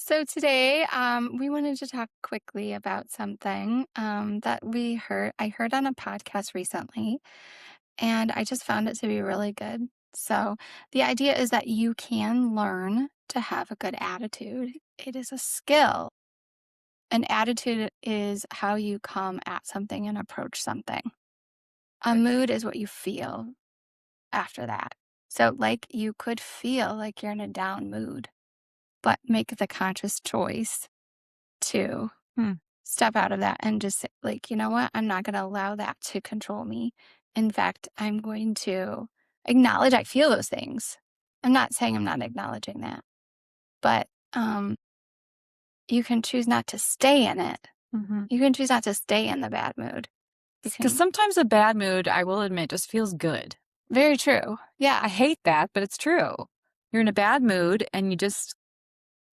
So today, we wanted to talk quickly about something that I heard on a podcast recently, and I just found it to be really good. So the idea is that you can learn to have a good attitude. It is a skill. An attitude is how you come at something and approach something. A Right. mood is what you feel after that. So, like, you could feel like you're in a down mood, but make the conscious choice to Hmm. step out of that and just say, like, you know what? I'm not going to allow that to control me. In fact, I'm going to acknowledge I feel those things. I'm not saying I'm not acknowledging that, but you can choose not to stay in it. Mhm. You can choose not to stay in the bad mood. You 'Cause can, sometimes a bad mood, I will admit, just feels good. very true. Yeah. I hate that, but it's true. You're in a bad mood and you just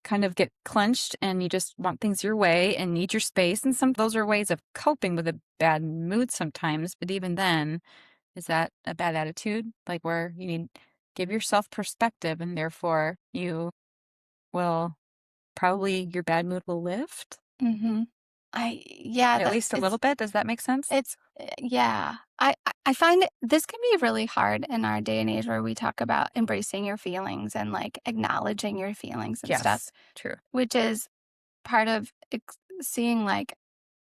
kind of get clenched and you just want things your way and need your space. And some those are ways of coping with a bad mood sometimes. But even then, is that a bad attitude? Like where you need give yourself perspective and therefore you will probably your bad mood will lift hmm yeah, at least a little bit. Does that make sense? yeah. I find this can be really hard in our day and age where we talk about embracing your feelings and like acknowledging your feelings and stuff, Yes, true. which is part of seeing like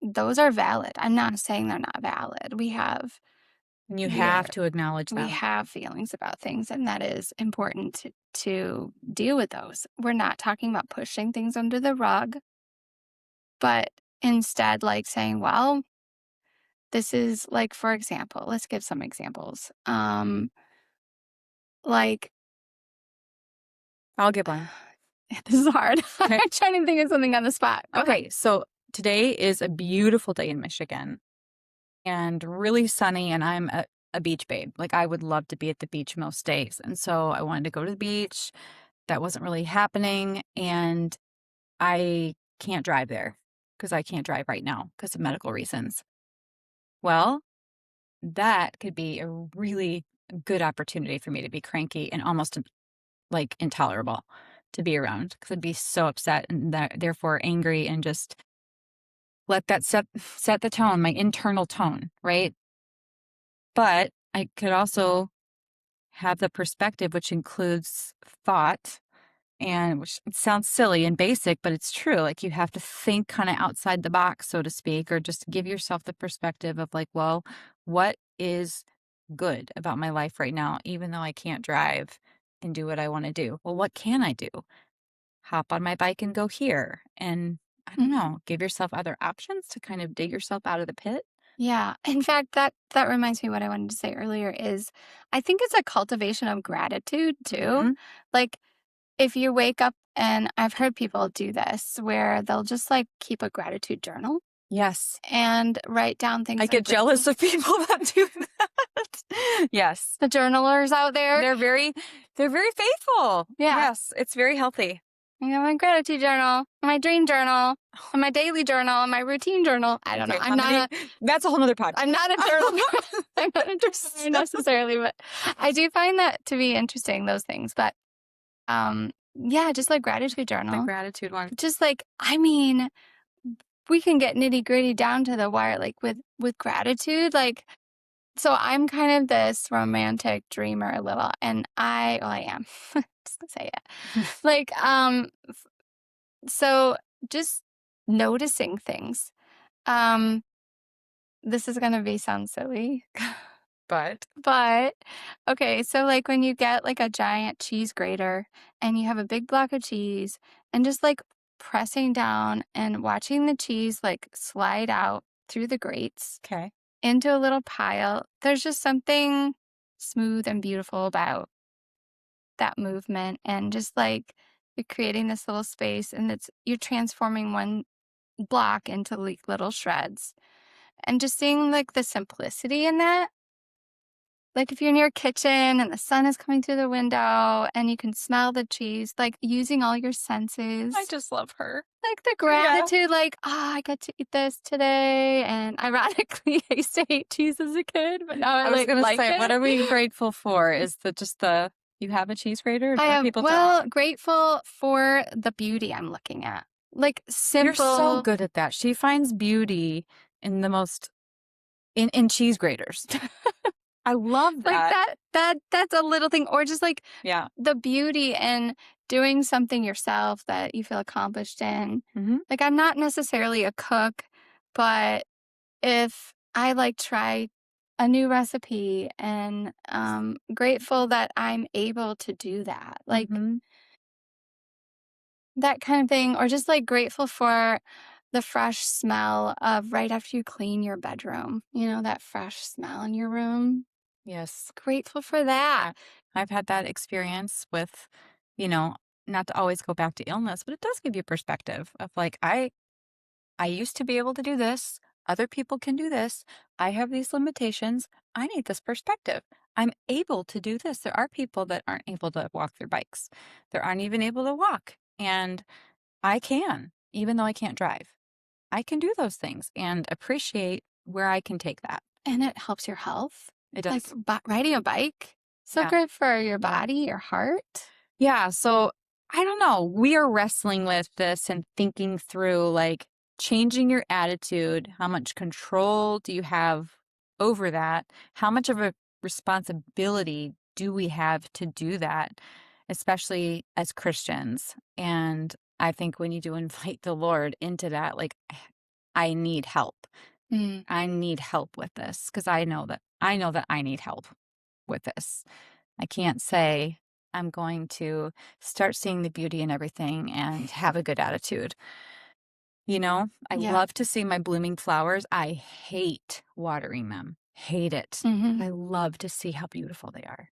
those are valid. I'm not saying they're not valid. And you We are have to acknowledge we them. have feelings about things, and that is important to deal with those. We're not talking about pushing things under the rug, but instead like saying, well, this is like, for example, let's give some examples. Like, I'll give one. this is hard. Okay. I'm trying to think of something on the spot. Go ahead. Okay, so today is a beautiful day in Michigan and really sunny, and I'm a beach babe. Like, I would love to be at the beach most days. And so I wanted to go to the beach. That wasn't really happening. And I can't drive there because I can't drive right now because of medical reasons. Well, that could be a really good opportunity for me to be cranky and almost like intolerable to be around because I'd be so upset and therefore angry and just let that set the tone, my internal tone, right? But I could also have the perspective, which includes thought, and which it sounds silly and basic, but it's true. Like you have to think kind of outside the box, so to speak, or just give yourself the perspective of like, well, what is good about my life right now, even though I can't drive and do what I want to do? Well, what can I do? Hop on my bike and go here. And I don't Mhm. know, give yourself other options to kind of dig yourself out of the pit. Yeah. In fact, that reminds me what I wanted to say earlier is I think it's a cultivation of gratitude too. Hmm. Like if you wake up and I've heard people do this where they'll just like keep a gratitude journal Yes. and write down I things they're get grateful. jealous of people that do that. Yes. The journalers out there. They're very they're very faithful. Yeah. Yes, it's very healthy. I got my gratitude journal, my dream journal, and my daily journal, and my routine journal. I don't know. Okay, how many that's a whole nother podcast. I'm not a journal. I'm not a journaler necessarily, but I do find that to be interesting. Those things, but yeah, just like gratitude The journal. gratitude one. Just like I mean, we can get nitty gritty down to the wire, like with gratitude, like. So I'm kind of this romantic dreamer a little, and I am. Just gonna say it. Like, so just noticing things. Um, this is gonna be sound silly, But but okay, so like when you get like a giant cheese grater and you have a big block of cheese and just like pressing down and watching the cheese like slide out through the grates okay. into a little pile, there's just something smooth and beautiful about that movement and just like you're creating this little space and you're transforming one block into like little shreds and just seeing like the simplicity in that. Like if you're in your kitchen and the sun is coming through the window and you can smell the cheese, like using all your I senses, just love her. like the Yeah. gratitude, like, oh, I get to eat this today. And ironically, I used to hate cheese as a kid, but now I I was like gonna like say, what it. are we grateful for? Is the just You have a cheese grater? I Most have people don't. well, grateful for the beauty I'm looking at. Like, You're so simple good at that. She finds beauty in the most in cheese graters. I love like, that. that's a little thing or just, like, Yeah. the beauty in doing something yourself that you feel accomplished in. Mhm. Like, I'm not necessarily a cook, but if I, like, try a new recipe and, grateful that I'm able to do that, like, Mhm. that kind of thing, or just, like, grateful for the fresh smell of right after you clean your bedroom, that fresh smell in your room. Yes. Grateful for that. Yeah. I've had that experience with, you know, not to always go back to illness, but it does give you perspective of like, I used to be able to do this. Other people can do this. I have these limitations. I need this perspective. I'm able to do this. There are people that aren't able to walk their bikes. They aren't even able to walk. And I can, even though I can't drive. I can do those things and appreciate where I can take that. And it helps your health. It Like, does. riding a bike, so Yeah. good for your Yeah. body, your heart. Yeah, so I don't know. We are wrestling with this and thinking through like changing your attitude. How much control do you have over that? How much of a responsibility do we have to do that, especially as Christians? And I think we need to invite the Lord into that. Like, I need help. Mm, I need help with this because I know that I need help with this. I can't say I'm going to start seeing the beauty in everything and have a good attitude. I yeah. love to see my blooming flowers. I hate watering them. Hate it. Mhm. But I love to see how beautiful they are.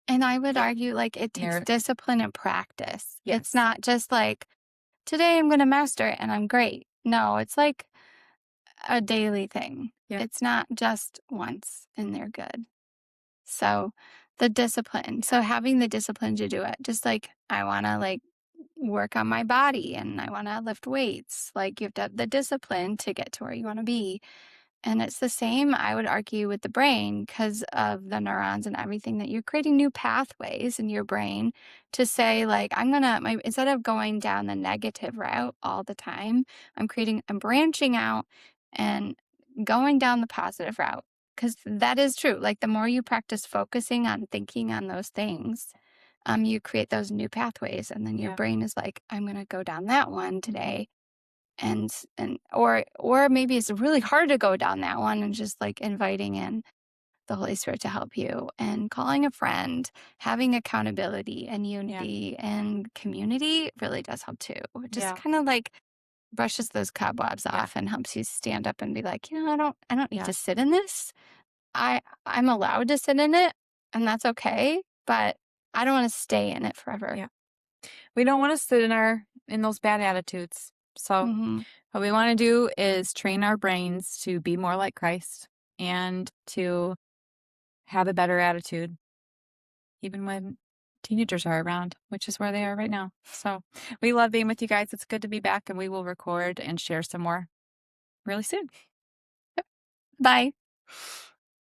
And I would argue, like, it And takes they're discipline and practice. It's yes. not just like, "Today I'm gonna master it and I'm great." No, it's like a daily thing. Yep. It's not just once and they're good. So, the discipline. Yeah. So, having the discipline to do it, just like I wanna, like, work on my body and I wanna lift weights, like, you have to have the discipline to get to where you wanna be. And it's the same, I would argue, with the brain because of the neurons and everything that you're creating new pathways in your brain to say, like, instead of going down the negative route all the time, I'm branching out and going down the positive route. Because that is true. Like, the more you practice focusing on thinking on those things, you create those new pathways. And then your Yeah. brain is like, I'm going to go down that one Mhm. today or maybe it's really hard to go down that one and just like inviting in the Holy Spirit to help you and calling a friend, having accountability and Yeah. unity and community really does help too. It just Yeah. kind of like brushes those cobwebs Yeah. off and helps you stand up and be like, I don't need Yeah. to sit in this. I'm allowed to sit in it and that's okay, but I don't want to stay in it forever. Yeah. We don't want to sit in those bad attitudes. So Hmm. what we want to do is train our brains to be more like Christ and to have a better attitude, even when teenagers are around, which is where they are right now. So we love being with you guys. It's good to be back, and we will record and share some more really soon. Bye.